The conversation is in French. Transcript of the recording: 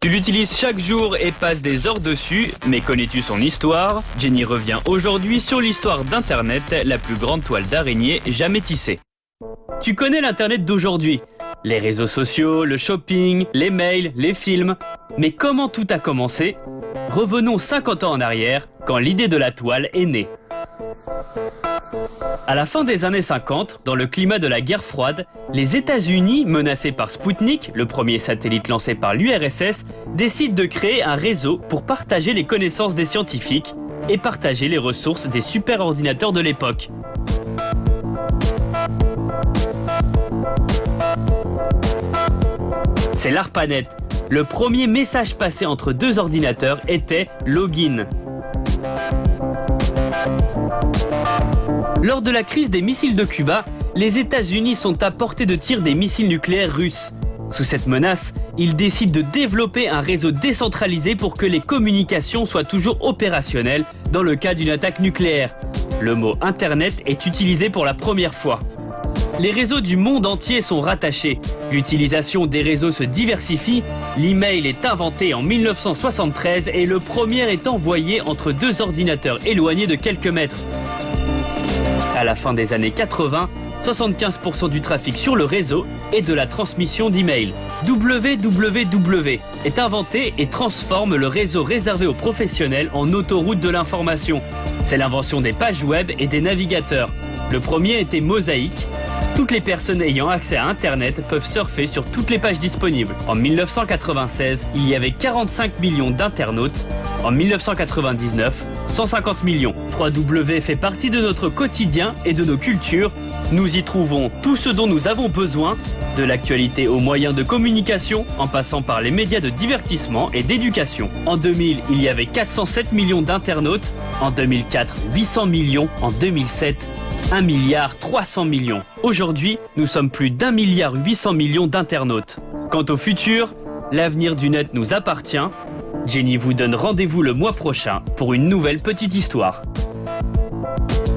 Tu l'utilises chaque jour et passes des heures dessus, mais connais-tu son histoire? Jenny revient aujourd'hui sur l'histoire d'Internet, la plus grande toile d'araignée jamais tissée. Tu connais l'Internet d'aujourd'hui? Les réseaux sociaux, le shopping, les mails, les films. Mais comment tout a commencé? Revenons 50 ans en arrière, quand l'idée de la toile est née. À la fin des années 50, dans le climat de la guerre froide, les États-Unis, menacés par Spoutnik, le premier satellite lancé par l'URSS, décident de créer un réseau pour partager les connaissances des scientifiques et partager les ressources des superordinateurs de l'époque. C'est l'ARPANET. Le premier message passé entre deux ordinateurs était « login ». Lors de la crise des missiles de Cuba, les États-Unis sont à portée de tir des missiles nucléaires russes. Sous cette menace, ils décident de développer un réseau décentralisé pour que les communications soient toujours opérationnelles dans le cas d'une attaque nucléaire. Le mot Internet est utilisé pour la première fois. Les réseaux du monde entier sont rattachés. L'utilisation des réseaux se diversifie. L'email est inventé en 1973 et le premier est envoyé entre deux ordinateurs éloignés de quelques mètres. À la fin des années 80, 75% du trafic sur le réseau est de la transmission d'emails. www est inventé et transforme le réseau réservé aux professionnels en autoroute de l'information. C'est l'invention des pages web et des navigateurs. Le premier était Mosaic. Toutes les personnes ayant accès à Internet peuvent surfer sur toutes les pages disponibles. En 1996, il y avait 45 millions d'internautes. En 1999, 150 millions. www fait partie de notre quotidien et de nos cultures. Nous y trouvons tout ce dont nous avons besoin, de l'actualité aux moyens de communication, en passant par les médias de divertissement et d'éducation. En 2000, il y avait 407 millions d'internautes. En 2004, 800 millions. En 2007, 1,3 milliard. Aujourd'hui, nous sommes plus d'1,8 milliard d'internautes. Quant au futur, l'avenir du net nous appartient. Jenny vous donne rendez-vous le mois prochain pour une nouvelle petite histoire.